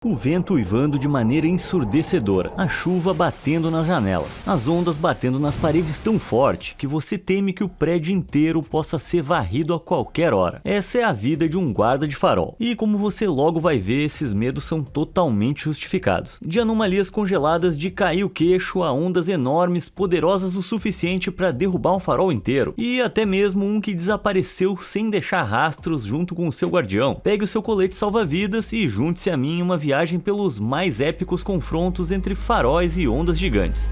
O vento uivando de maneira ensurdecedora, a chuva batendo nas janelas, as ondas batendo nas paredes tão forte que você teme que o prédio inteiro possa ser varrido a qualquer hora. Essa é a vida de um guarda de farol. E como você logo vai ver, esses medos são totalmente justificados. De anomalias congeladas de cair o queixo a ondas enormes, poderosas o suficiente para derrubar um farol inteiro, e até mesmo um que desapareceu sem deixar rastros junto com o seu guardião. Pegue o seu colete salva-vidas e junte-se a mim em uma viagem pelos mais épicos confrontos entre faróis e ondas gigantes.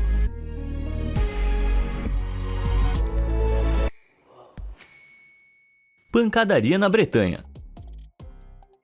Pancadaria na Bretanha.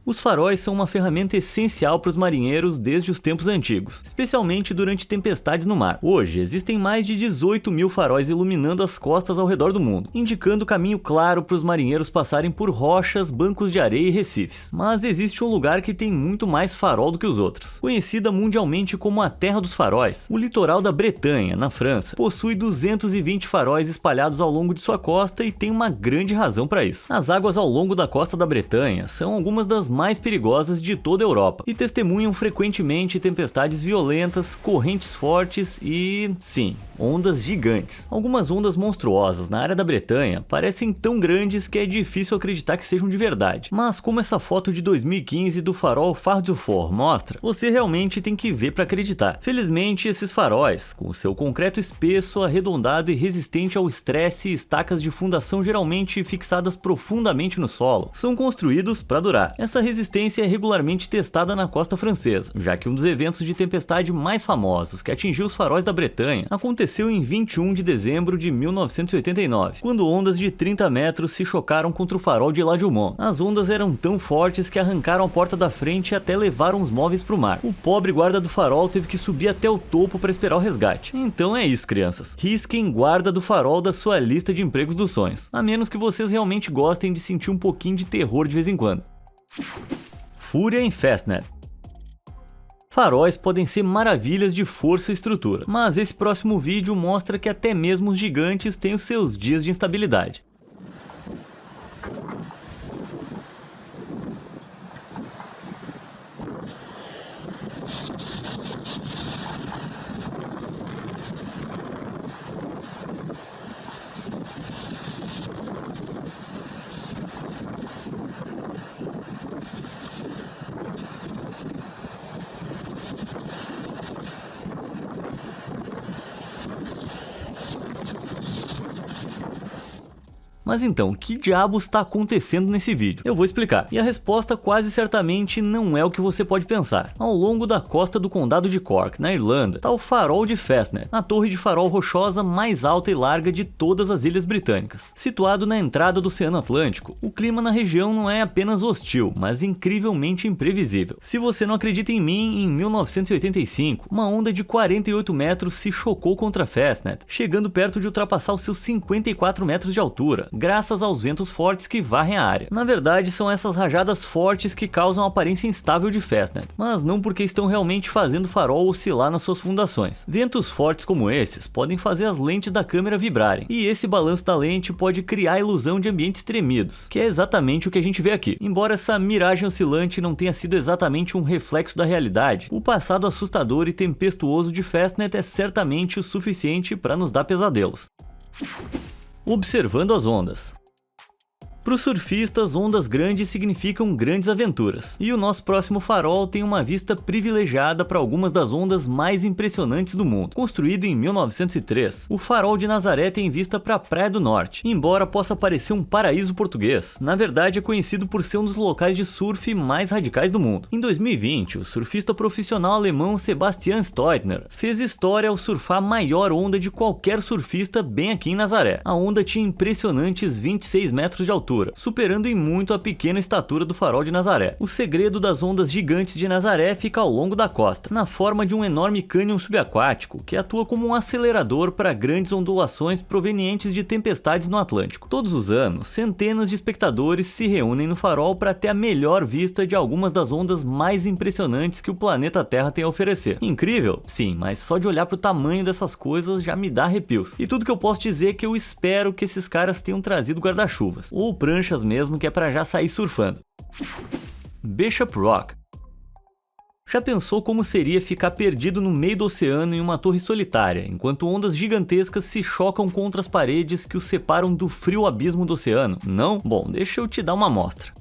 Os faróis são uma ferramenta essencial para os marinheiros desde os tempos antigos, especialmente durante tempestades no mar. Hoje, existem mais de 18 mil faróis iluminando as costas ao redor do mundo, indicando caminho claro para os marinheiros passarem por rochas, bancos de areia e recifes. Mas existe um lugar que tem muito mais farol do que os outros. Conhecida mundialmente como a Terra dos Faróis, o litoral da Bretanha, na França, possui 220 faróis espalhados ao longo de sua costa e tem uma grande razão para isso. As águas ao longo da costa da Bretanha são algumas das mais perigosas de toda a Europa e testemunham frequentemente tempestades violentas, correntes fortes e, sim, ondas gigantes. Algumas ondas monstruosas na área da Bretanha parecem tão grandes que é difícil acreditar que sejam de verdade, mas como essa foto de 2015 do farol Phare du Fort mostra, você realmente tem que ver para acreditar. Felizmente, esses faróis, com o seu concreto espesso, arredondado e resistente ao estresse e estacas de fundação geralmente fixadas profundamente no solo, são construídos para durar. Essa resistência é regularmente testada na costa francesa, já que um dos eventos de tempestade mais famosos que atingiu os faróis da Bretanha aconteceu em 21 de dezembro de 1989, quando ondas de 30 metros se chocaram contra o farol de La Dumont. As ondas eram tão fortes que arrancaram a porta da frente e até levaram os móveis para o mar. O pobre guarda do farol teve que subir até o topo para esperar o resgate. Então é isso, crianças. Risquem guarda do farol da sua lista de empregos dos sonhos, a menos que vocês realmente gostem de sentir um pouquinho de terror de vez em quando. Fúria em Fastnet. Faróis podem ser maravilhas de força e estrutura, mas esse próximo vídeo mostra que até mesmo os gigantes têm os seus dias de instabilidade. Mas então, que diabos está acontecendo nesse vídeo? Eu vou explicar. E a resposta quase certamente não é o que você pode pensar. Ao longo da costa do condado de Cork, na Irlanda, está o farol de Fastnet, a torre de farol rochosa mais alta e larga de todas as ilhas britânicas. Situado na entrada do Oceano Atlântico, o clima na região não é apenas hostil, mas incrivelmente imprevisível. Se você não acredita em mim, em 1985, uma onda de 48 metros se chocou contra Fastnet, chegando perto de ultrapassar os seus 54 metros de altura, graças aos ventos fortes que varrem a área. Na verdade, são essas rajadas fortes que causam a aparência instável de Fastnet, mas não porque estão realmente fazendo o farol oscilar nas suas fundações. Ventos fortes como esses podem fazer as lentes da câmera vibrarem, e esse balanço da lente pode criar a ilusão de ambientes tremidos, que é exatamente o que a gente vê aqui. Embora essa miragem oscilante não tenha sido exatamente um reflexo da realidade, o passado assustador e tempestuoso de Fastnet é certamente o suficiente para nos dar pesadelos. Observando as ondas. Para os surfistas, ondas grandes significam grandes aventuras, e o nosso próximo farol tem uma vista privilegiada para algumas das ondas mais impressionantes do mundo. Construído em 1903, o farol de Nazaré tem vista para a Praia do Norte. Embora possa parecer um paraíso português, na verdade é conhecido por ser um dos locais de surf mais radicais do mundo. Em 2020, o surfista profissional alemão Sebastian Steutner fez história ao surfar a maior onda de qualquer surfista bem aqui em Nazaré. A onda tinha impressionantes 26 metros de altura, superando em muito a pequena estatura do farol de Nazaré. O segredo das ondas gigantes de Nazaré fica ao longo da costa, na forma de um enorme cânion subaquático que atua como um acelerador para grandes ondulações provenientes de tempestades no Atlântico. Todos os anos, centenas de espectadores se reúnem no farol para ter a melhor vista de algumas das ondas mais impressionantes que o planeta Terra tem a oferecer. Incrível? Sim, mas só de olhar para o tamanho dessas coisas já me dá arrepios. E tudo que eu posso dizer é que eu espero que esses caras tenham trazido guarda-chuvas, ou pranchas mesmo, que é pra já sair surfando. Bishop Rock. Já pensou como seria ficar perdido no meio do oceano em uma torre solitária, enquanto ondas gigantescas se chocam contra as paredes que os separam do frio abismo do oceano? Não? Bom, deixa eu te dar uma amostra.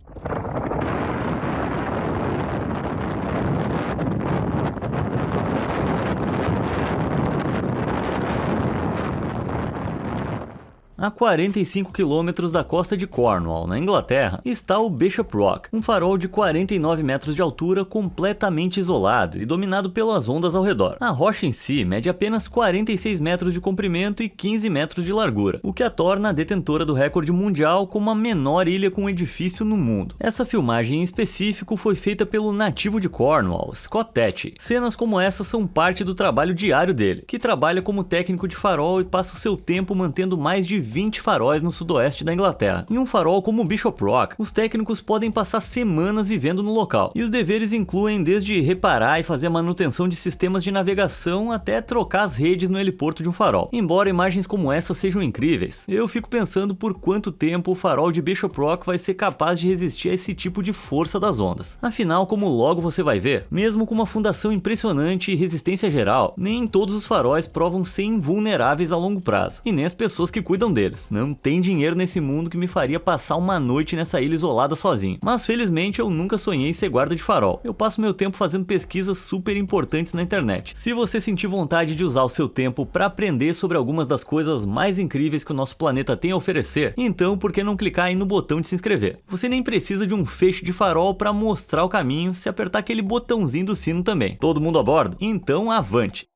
A 45 quilômetros da costa de Cornwall, na Inglaterra, está o Bishop Rock, um farol de 49 metros de altura completamente isolado e dominado pelas ondas ao redor. A rocha em si mede apenas 46 metros de comprimento e 15 metros de largura, o que a torna a detentora do recorde mundial como a menor ilha com edifício no mundo. Essa filmagem em específico foi feita pelo nativo de Cornwall, Scott Tetty. Cenas como essa são parte do trabalho diário dele, que trabalha como técnico de farol e passa o seu tempo mantendo mais de 20 faróis no sudoeste da Inglaterra. Em um farol como o Bishop Rock, os técnicos podem passar semanas vivendo no local, e os deveres incluem desde reparar e fazer a manutenção de sistemas de navegação até trocar as redes no heliporto de um farol. Embora imagens como essa sejam incríveis, eu fico pensando por quanto tempo o farol de Bishop Rock vai ser capaz de resistir a esse tipo de força das ondas. Afinal, como logo você vai ver, mesmo com uma fundação impressionante e resistência geral, nem todos os faróis provam ser invulneráveis a longo prazo, e nem as pessoas que cuidam deles. Não tem dinheiro nesse mundo que me faria passar uma noite nessa ilha isolada sozinho. Mas felizmente eu nunca sonhei ser guarda de farol. Eu passo meu tempo fazendo pesquisas super importantes na internet. Se você sentir vontade de usar o seu tempo para aprender sobre algumas das coisas mais incríveis que o nosso planeta tem a oferecer, então por que não clicar aí no botão de se inscrever? Você nem precisa de um feixe de farol para mostrar o caminho se apertar aquele botãozinho do sino também. Todo mundo a bordo? Então avante!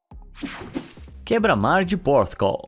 Quebra-mar de Porthcawl.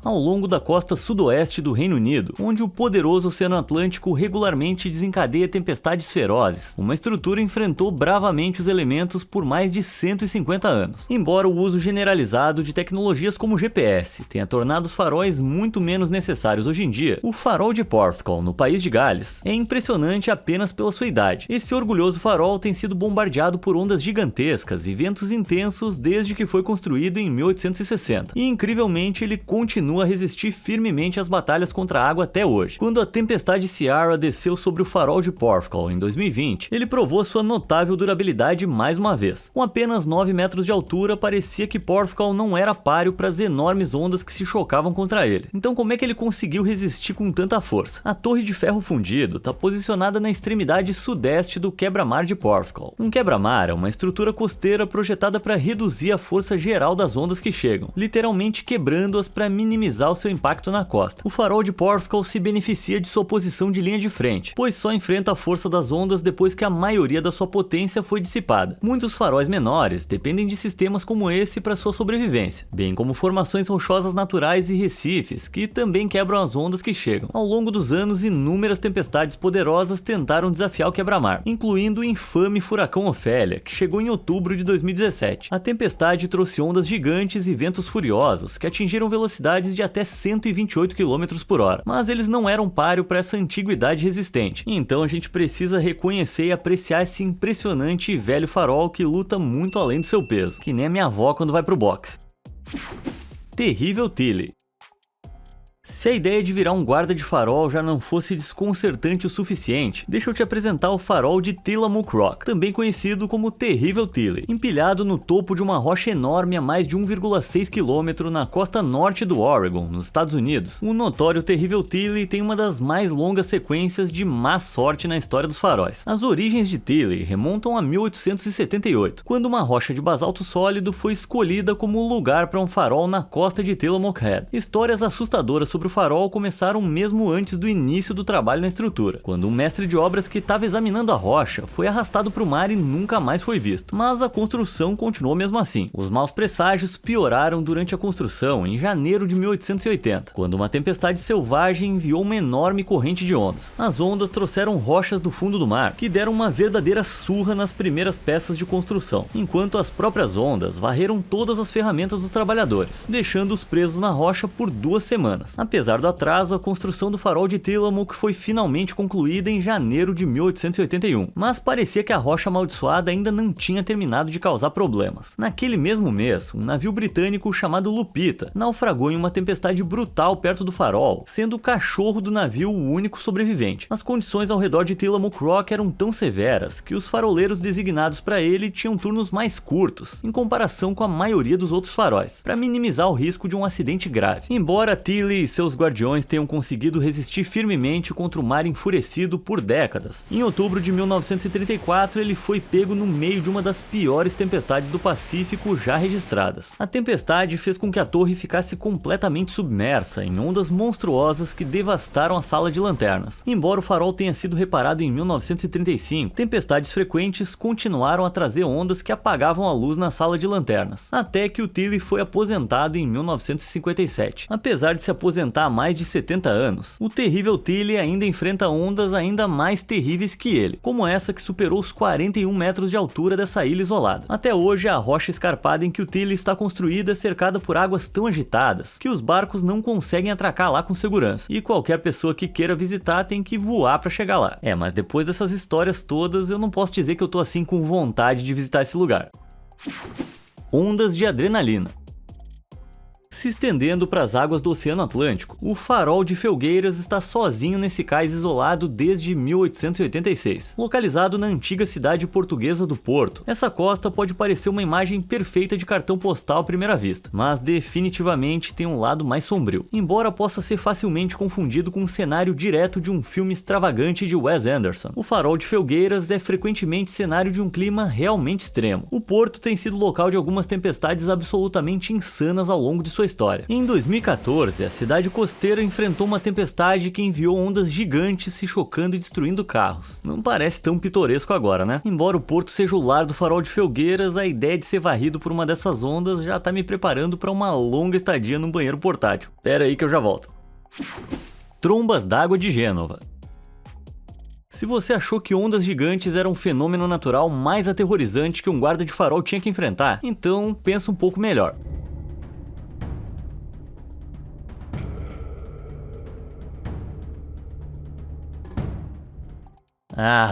Ao longo da costa sudoeste do Reino Unido, onde o poderoso Oceano Atlântico regularmente desencadeia tempestades ferozes, uma estrutura enfrentou bravamente os elementos por mais de 150 anos. Embora o uso generalizado de tecnologias como GPS tenha tornado os faróis muito menos necessários hoje em dia, o farol de Porthcawl, no país de Gales, é impressionante apenas pela sua idade. Esse orgulhoso farol tem sido bombardeado por ondas gigantescas e ventos intensos desde que foi construído em 1860, e incrivelmente ele continua a resistir firmemente às batalhas contra a água até hoje. Quando a tempestade Ciara desceu sobre o farol de Porthcawl em 2020, ele provou sua notável durabilidade mais uma vez. Com apenas 9 metros de altura, parecia que Porthcawl não era páreo para as enormes ondas que se chocavam contra ele. Então como é que ele conseguiu resistir com tanta força? A torre de ferro fundido está posicionada na extremidade sudeste do quebra-mar de Porthcawl. Um quebra-mar é uma estrutura costeira projetada para reduzir a força geral das ondas que chegam, literalmente quebrando-as para minimizar o seu impacto na costa. O farol de Porthcawl se beneficia de sua posição de linha de frente, pois só enfrenta a força das ondas depois que a maioria da sua potência foi dissipada. Muitos faróis menores dependem de sistemas como esse para sua sobrevivência, bem como formações rochosas naturais e recifes, que também quebram as ondas que chegam. Ao longo dos anos, inúmeras tempestades poderosas tentaram desafiar o quebra-mar, incluindo o infame furacão Ophélia, que chegou em outubro de 2017. A tempestade trouxe ondas gigantes e ventos furiosos, que atingiram velocidades de até 128 km por hora, mas eles não eram páreo para essa antiguidade resistente. Então a gente precisa reconhecer e apreciar esse impressionante e velho farol que luta muito além do seu peso, que nem a minha avó quando vai pro boxe. Terrível Tilly. Se a ideia de virar um guarda de farol já não fosse desconcertante o suficiente, deixa eu te apresentar o farol de Tillamook Rock, também conhecido como Terrível Tilly. Empilhado no topo de uma rocha enorme a mais de 1,6 km na costa norte do Oregon, nos Estados Unidos, o notório Terrível Tilly tem uma das mais longas sequências de má sorte na história dos faróis. As origens de Tilly remontam a 1878, quando uma rocha de basalto sólido foi escolhida como lugar para um farol na costa de Tillamook Head. Histórias assustadoras sobre o farol começaram mesmo antes do início do trabalho na estrutura, quando um mestre de obras que estava examinando a rocha foi arrastado para o mar e nunca mais foi visto. Mas a construção continuou mesmo assim. Os maus presságios pioraram durante a construção em janeiro de 1880, quando uma tempestade selvagem enviou uma enorme corrente de ondas. As ondas trouxeram rochas do fundo do mar, que deram uma verdadeira surra nas primeiras peças de construção, enquanto as próprias ondas varreram todas as ferramentas dos trabalhadores, deixando-os presos na rocha por 2 semanas. Apesar do atraso, a construção do farol de Tillamook foi finalmente concluída em janeiro de 1881, mas parecia que a rocha amaldiçoada ainda não tinha terminado de causar problemas. Naquele mesmo mês, um navio britânico chamado Lupita naufragou em uma tempestade brutal perto do farol, sendo o cachorro do navio o único sobrevivente. As condições ao redor de Tillamook Rock eram tão severas que os faroleiros designados para ele tinham turnos mais curtos, em comparação com a maioria dos outros faróis, para minimizar o risco de um acidente grave. Embora Tilly e seus guardiões tenham conseguido resistir firmemente contra o mar enfurecido por décadas, em outubro de 1934 ele foi pego no meio de uma das piores tempestades do Pacífico já registradas. A tempestade fez com que a torre ficasse completamente submersa em ondas monstruosas que devastaram a sala de lanternas. Embora o farol tenha sido reparado em 1935, tempestades frequentes continuaram a trazer ondas que apagavam a luz na sala de lanternas, até que o Tilly foi aposentado em 1957. Apesar de se aposentar há mais de 70 anos, o terrível Tilly ainda enfrenta ondas ainda mais terríveis que ele, como essa que superou os 41 metros de altura dessa ilha isolada. Até hoje, a rocha escarpada em que o Tilly está construída é cercada por águas tão agitadas que os barcos não conseguem atracar lá com segurança, e qualquer pessoa que queira visitar tem que voar para chegar lá. Mas depois dessas histórias todas, eu não posso dizer que eu tô assim com vontade de visitar esse lugar. Ondas de adrenalina. Se estendendo para as águas do Oceano Atlântico, o farol de Felgueiras está sozinho nesse cais isolado desde 1886, localizado na antiga cidade portuguesa do Porto. Essa costa pode parecer uma imagem perfeita de cartão postal à primeira vista, mas definitivamente tem um lado mais sombrio, embora possa ser facilmente confundido com um cenário direto de um filme extravagante de Wes Anderson. O farol de Felgueiras é frequentemente cenário de um clima realmente extremo. O Porto tem sido local de algumas tempestades absolutamente insanas ao longo de sua história. Em 2014, a cidade costeira enfrentou uma tempestade que enviou ondas gigantes se chocando e destruindo carros. Não parece tão pitoresco agora, né? Embora o porto seja o lar do farol de Felgueiras, a ideia de ser varrido por uma dessas ondas já tá me preparando para uma longa estadia num banheiro portátil. Pera aí que eu já volto. Trombas d'água de Gênova. Se você achou que ondas gigantes eram um fenômeno natural mais aterrorizante que um guarda de farol tinha que enfrentar, então pensa um pouco melhor.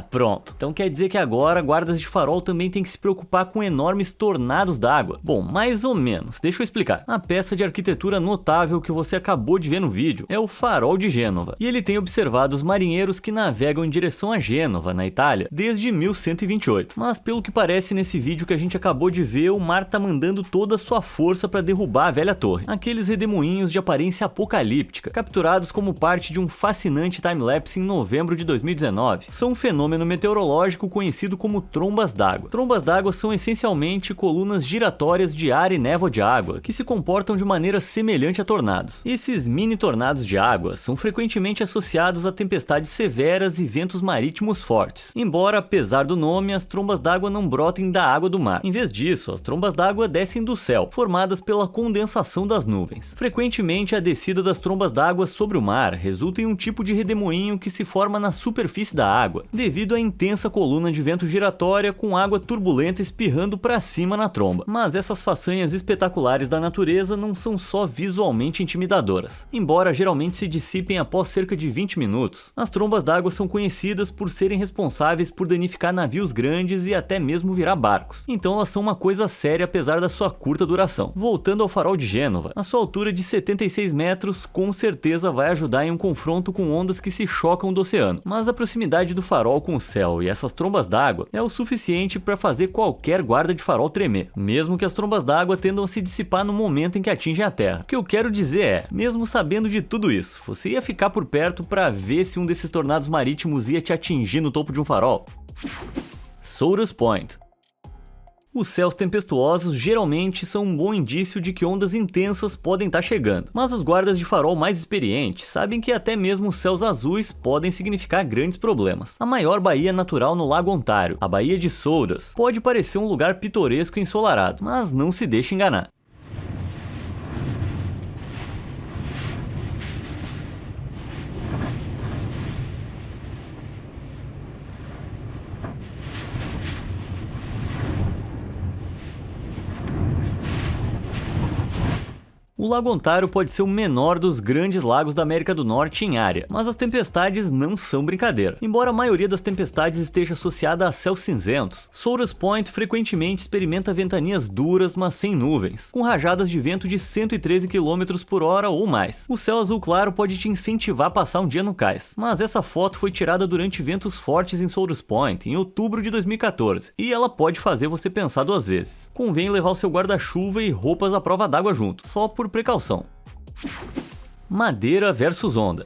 Pronto. Então quer dizer que agora guardas de farol também têm que se preocupar com enormes tornados d'água? Bom, mais ou menos. Deixa eu explicar. A peça de arquitetura notável que você acabou de ver no vídeo é o Farol de Gênova, e ele tem observado os marinheiros que navegam em direção a Gênova, na Itália, desde 1128. Mas pelo que parece nesse vídeo que a gente acabou de ver, o mar tá mandando toda a sua força para derrubar a velha torre. Aqueles redemoinhos de aparência apocalíptica, capturados como parte de um fascinante time-lapse em novembro de 2019, são um fenômeno meteorológico conhecido como trombas d'água. Trombas d'água são essencialmente colunas giratórias de ar e névoa de água, que se comportam de maneira semelhante a tornados. Esses mini tornados de água são frequentemente associados a tempestades severas e ventos marítimos fortes. Embora, apesar do nome, as trombas d'água não brotem da água do mar. Em vez disso, as trombas d'água descem do céu, formadas pela condensação das nuvens. Frequentemente, a descida das trombas d'água sobre o mar resulta em um tipo de redemoinho que se forma na superfície da água, devido à intensa coluna de vento giratória com água turbulenta espirrando para cima na tromba. Mas essas façanhas espetaculares da natureza não são só visualmente intimidadoras. Embora geralmente se dissipem após cerca de 20 minutos, as trombas d'água são conhecidas por serem responsáveis por danificar navios grandes e até mesmo virar barcos. Então elas são uma coisa séria apesar da sua curta duração. Voltando ao farol de Gênova, a sua altura de 76 metros com certeza vai ajudar em um confronto com ondas que se chocam do oceano, mas a proximidade do farol com o céu e essas trombas d'água é o suficiente para fazer qualquer guarda de farol tremer, mesmo que as trombas d'água tendam a se dissipar no momento em que atingem a terra. O que eu quero dizer é, mesmo sabendo de tudo isso, você ia ficar por perto para ver se um desses tornados marítimos ia te atingir no topo de um farol? Sodas Point. Os céus tempestuosos geralmente são um bom indício de que ondas intensas podem estar chegando, mas os guardas de farol mais experientes sabem que até mesmo os céus azuis podem significar grandes problemas. A maior baía natural no Lago Ontário, a Baía de Soudas, pode parecer um lugar pitoresco e ensolarado, mas não se deixe enganar. O Lago Ontário pode ser o menor dos grandes lagos da América do Norte em área, mas as tempestades não são brincadeira. Embora a maioria das tempestades esteja associada a céus cinzentos, Sodas Point frequentemente experimenta ventanias duras, mas sem nuvens, com rajadas de vento de 113 km por hora ou mais. O céu azul claro pode te incentivar a passar um dia no cais, mas essa foto foi tirada durante ventos fortes em Sodas Point em outubro de 2014, e ela pode fazer você pensar duas vezes. Convém levar o seu guarda-chuva e roupas à prova d'água junto, só por precaução. Madeira versus onda.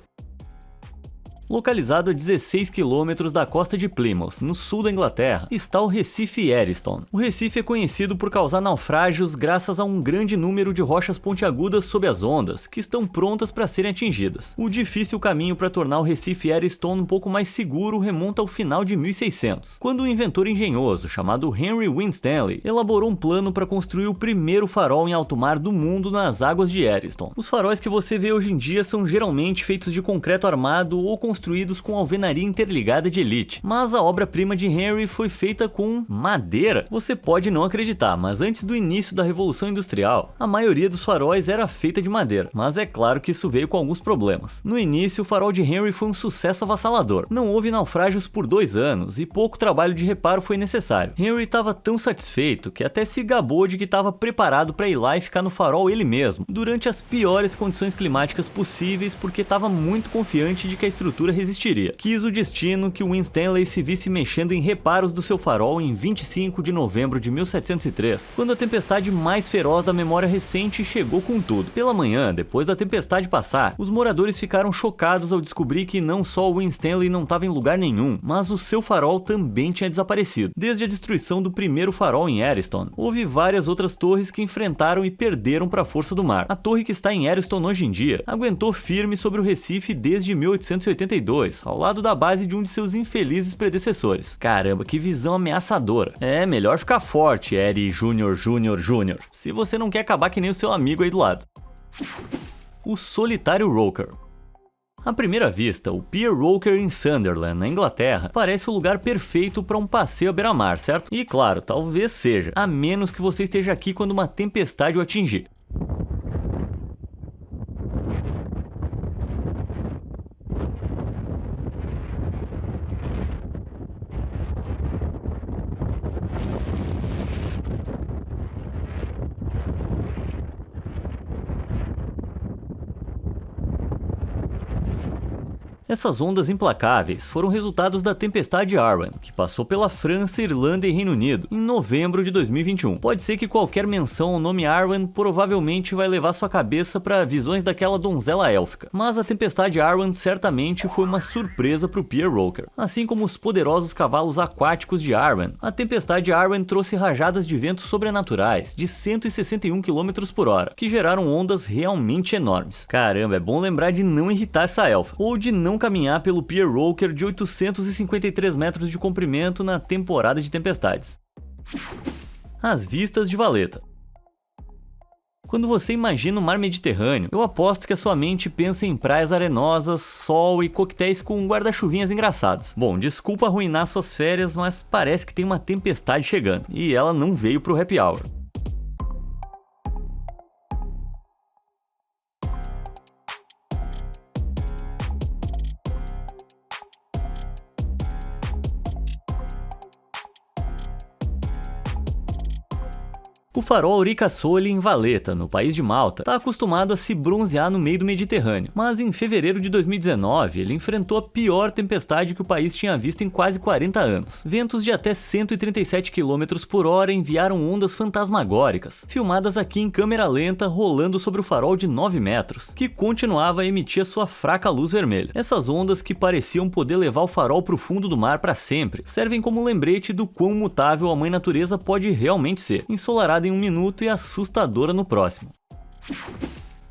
Localizado a 16 km da costa de Plymouth, no sul da Inglaterra, está o Recife Eriston. O Recife é conhecido por causar naufrágios graças a um grande número de rochas pontiagudas sob as ondas, que estão prontas para serem atingidas. O difícil caminho para tornar o Recife Eriston um pouco mais seguro remonta ao final de 1600, quando um inventor engenhoso chamado Henry Winstanley elaborou um plano para construir o primeiro farol em alto mar do mundo nas águas de Eriston. Os faróis que você vê hoje em dia são geralmente feitos de concreto armado ou construídos com alvenaria interligada de elite, mas a obra-prima de Henry foi feita com madeira. Você pode não acreditar, mas antes do início da Revolução Industrial, a maioria dos faróis era feita de madeira, mas é claro que isso veio com alguns problemas. No início, o farol de Henry foi um sucesso avassalador. Não houve naufrágios por 2 anos e pouco trabalho de reparo foi necessário. Henry estava tão satisfeito que até se gabou de que estava preparado para ir lá e ficar no farol ele mesmo, durante as piores condições climáticas possíveis, porque estava muito confiante de que a estrutura resistiria. Quis o destino que Winstanley se visse mexendo em reparos do seu farol em 25 de novembro de 1703, quando a tempestade mais feroz da memória recente chegou com tudo. Pela manhã, depois da tempestade passar, os moradores ficaram chocados ao descobrir que não só o Winstanley não estava em lugar nenhum, mas o seu farol também tinha desaparecido. Desde a destruição do primeiro farol em Eriston, houve várias outras torres que enfrentaram e perderam para a força do mar. A torre que está em Eriston hoje em dia aguentou firme sobre o Recife desde 1882, ao lado da base de um de seus infelizes predecessores. Caramba, que visão ameaçadora. É melhor ficar forte, Eri Júnior. Se você não quer acabar que nem o seu amigo aí do lado. O solitário Roker. À primeira vista, o Pier Roker em Sunderland, na Inglaterra, parece o lugar perfeito para um passeio à beira-mar, certo? E claro, talvez seja, a menos que você esteja aqui quando uma tempestade o atingir. Essas ondas implacáveis foram resultados da tempestade Arwen, que passou pela França, Irlanda e Reino Unido em novembro de 2021. Pode ser que qualquer menção ao nome Arwen provavelmente vai levar sua cabeça para visões daquela donzela élfica, mas a tempestade Arwen certamente foi uma surpresa para o Pier Roker. Assim como os poderosos cavalos aquáticos de Arwen, a tempestade Arwen trouxe rajadas de vento sobrenaturais de 161 km por hora, que geraram ondas realmente enormes. Caramba, é bom lembrar de não irritar essa elfa, ou de não caminhar pelo Pier Roker de 853 metros de comprimento na temporada de tempestades. As vistas de Valletta. Quando você imagina o mar Mediterrâneo, eu aposto que a sua mente pensa em praias arenosas, sol e coquetéis com guarda-chuvinhas engraçados. Bom, desculpa arruinar suas férias, mas parece que tem uma tempestade chegando, e ela não veio pro happy hour. O farol Ricasoli em Valletta, no país de Malta, está acostumado a se bronzear no meio do Mediterrâneo, mas em fevereiro de 2019 ele enfrentou a pior tempestade que o país tinha visto em quase 40 anos. Ventos de até 137 km por hora enviaram ondas fantasmagóricas, filmadas aqui em câmera lenta rolando sobre o farol de 9 metros, que continuava a emitir a sua fraca luz vermelha. Essas ondas, que pareciam poder levar o farol para o fundo do mar para sempre, servem como lembrete do quão mutável a mãe natureza pode realmente ser, ensolarada em 1 minuto e assustadora no próximo.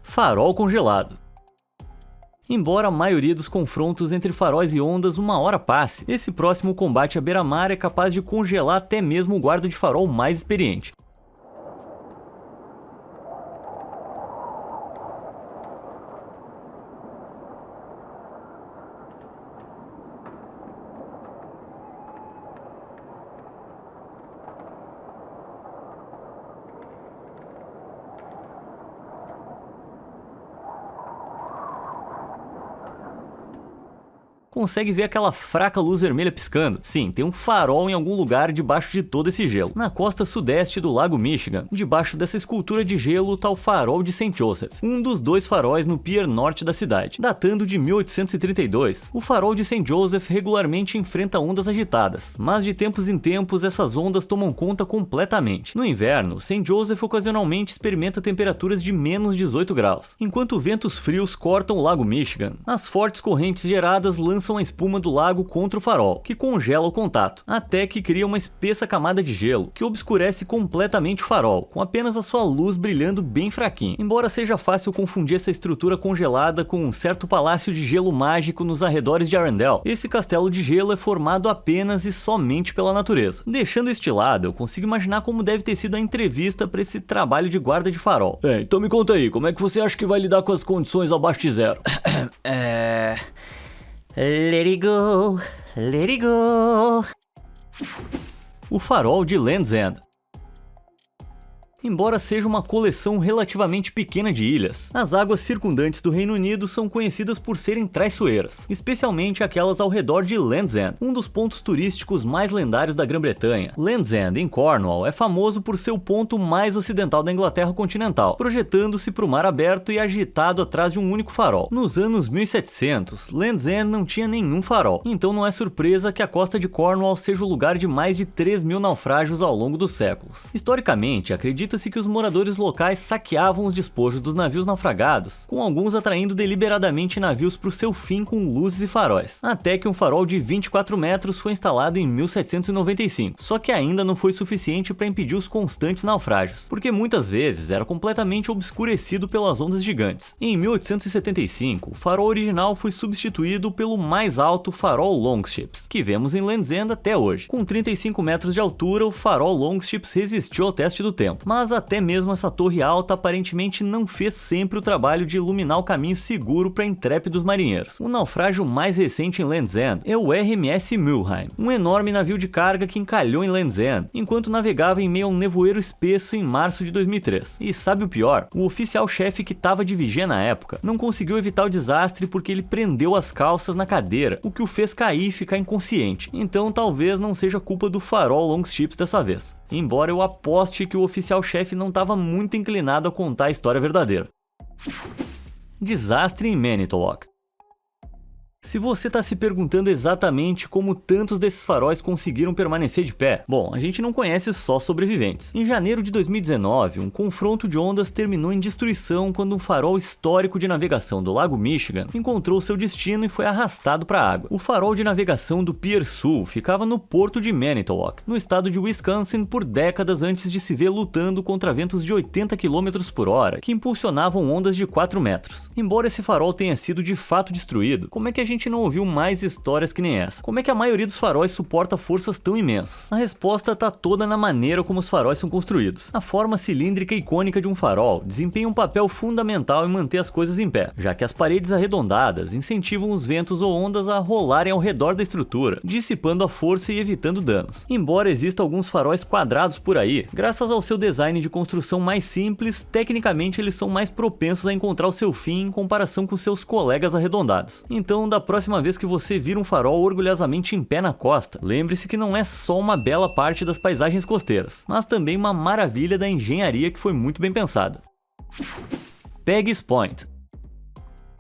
Farol congelado. Embora a maioria dos confrontos entre faróis e ondas uma hora passe, esse próximo combate à beira-mar é capaz de congelar até mesmo o guarda de farol mais experiente. Consegue ver aquela fraca luz vermelha piscando? Sim, tem um farol em algum lugar debaixo de todo esse gelo. Na costa sudeste do Lago Michigan, debaixo dessa escultura de gelo tá o farol de St. Joseph, um dos 2 faróis no pier norte da cidade. Datando de 1832, o farol de St. Joseph regularmente enfrenta ondas agitadas, mas de tempos em tempos essas ondas tomam conta completamente. No inverno, St. Joseph ocasionalmente experimenta temperaturas de menos 18 graus. Enquanto ventos frios cortam o Lago Michigan, as fortes correntes geradas lançam a espuma do lago contra o farol, que congela o contato, até que cria uma espessa camada de gelo, que obscurece completamente o farol, com apenas a sua luz brilhando bem fraquinho. Embora seja fácil confundir essa estrutura congelada com um certo palácio de gelo mágico nos arredores de Arendelle, esse castelo de gelo é formado apenas e somente pela natureza. Deixando este lado, eu consigo imaginar como deve ter sido a entrevista para esse trabalho de guarda de farol. Então me conta aí, como é que você acha que vai lidar com as condições abaixo de zero? Let it go, let it go. O farol de Land's End. Embora seja uma coleção relativamente pequena de ilhas, as águas circundantes do Reino Unido são conhecidas por serem traiçoeiras, especialmente aquelas ao redor de Land's End, um dos pontos turísticos mais lendários da Grã-Bretanha. Land's End, em Cornwall, é famoso por ser o ponto mais ocidental da Inglaterra continental, projetando-se para o mar aberto e agitado atrás de um único farol. Nos anos 1700, Land's End não tinha nenhum farol, então não é surpresa que a costa de Cornwall seja o lugar de mais de 3.000 naufrágios ao longo dos séculos. Historicamente, acredita-se que os moradores locais saqueavam os despojos dos navios naufragados, com alguns atraindo deliberadamente navios para o seu fim com luzes e faróis, até que um farol de 24 metros foi instalado em 1795, só que ainda não foi suficiente para impedir os constantes naufrágios, porque muitas vezes era completamente obscurecido pelas ondas gigantes. Em 1875, o farol original foi substituído pelo mais alto farol Longships, que vemos em Land's End até hoje. Com 35 metros de altura, o farol Longships resistiu ao teste do tempo, mas até mesmo essa torre alta aparentemente não fez sempre o trabalho de iluminar o caminho seguro para intrépidos marinheiros. O naufrágio mais recente em Land's End é o RMS Mulheim, um enorme navio de carga que encalhou em Land's End enquanto navegava em meio a um nevoeiro espesso em março de 2003. E sabe o pior? O oficial-chefe que estava de vigia na época não conseguiu evitar o desastre porque ele prendeu as calças na cadeira, o que o fez cair e ficar inconsciente. Então talvez não seja culpa do farol Longships dessa vez, embora eu aposte que o oficial-chefe não estava muito inclinado a contar a história verdadeira. Desastre em Manitowoc. Se você está se perguntando exatamente como tantos desses faróis conseguiram permanecer de pé, bom, a gente não conhece só sobreviventes. Em janeiro de 2019, um confronto de ondas terminou em destruição quando um farol histórico de navegação do Lago Michigan encontrou seu destino e foi arrastado para a água. O farol de navegação do Pier Sul ficava no porto de Manitowoc, no estado de Wisconsin, por décadas antes de se ver lutando contra ventos de 80 km por hora, que impulsionavam ondas de 4 metros. Embora esse farol tenha sido de fato destruído, como é que a gente não ouviu mais histórias que nem essa? Como é que a maioria dos faróis suporta forças tão imensas? A resposta tá toda na maneira como os faróis são construídos. A forma cilíndrica e cônica de um farol desempenha um papel fundamental em manter as coisas em pé, já que as paredes arredondadas incentivam os ventos ou ondas a rolarem ao redor da estrutura, dissipando a força e evitando danos. Embora exista alguns faróis quadrados por aí, graças ao seu design de construção mais simples, tecnicamente eles são mais propensos a encontrar o seu fim em comparação com seus colegas arredondados. Então, da próxima vez que você vir um farol orgulhosamente em pé na costa, lembre-se que não é só uma bela parte das paisagens costeiras, mas também uma maravilha da engenharia que foi muito bem pensada. Peggy's Point.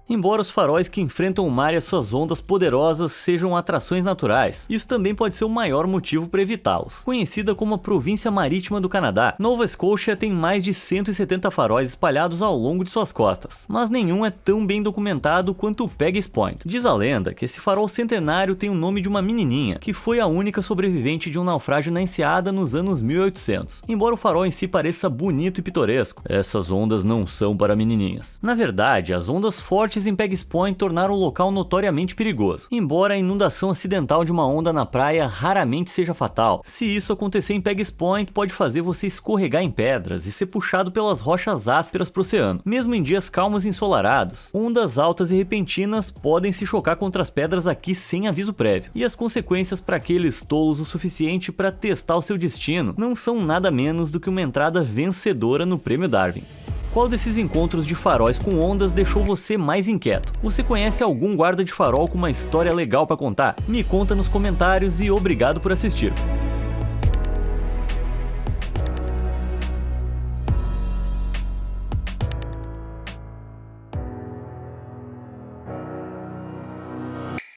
Embora os faróis que enfrentam o mar e as suas ondas poderosas sejam atrações naturais, isso também pode ser o maior motivo para evitá-los. Conhecida como a província marítima do Canadá, Nova Scotia tem mais de 170 faróis espalhados ao longo de suas costas, mas nenhum é tão bem documentado quanto o Peggy's Point. Diz a lenda que esse farol centenário tem o nome de uma menininha, que foi a única sobrevivente de um naufrágio na enseada nos anos 1800. Embora o farol em si pareça bonito e pitoresco, essas ondas não são para menininhas. Na verdade, as ondas fortes em Peggy's Point tornaram o local notoriamente perigoso, embora a inundação acidental de uma onda na praia raramente seja fatal. Se isso acontecer em Peggy's Point, pode fazer você escorregar em pedras e ser puxado pelas rochas ásperas para o oceano. Mesmo em dias calmos e ensolarados, ondas altas e repentinas podem se chocar contra as pedras aqui sem aviso prévio, e as consequências para aqueles tolos o suficiente para testar o seu destino não são nada menos do que uma entrada vencedora no Prêmio Darwin. Qual desses encontros de faróis com ondas deixou você mais inquieto? Você conhece algum guarda de farol com uma história legal para contar? Me conta nos comentários e obrigado por assistir.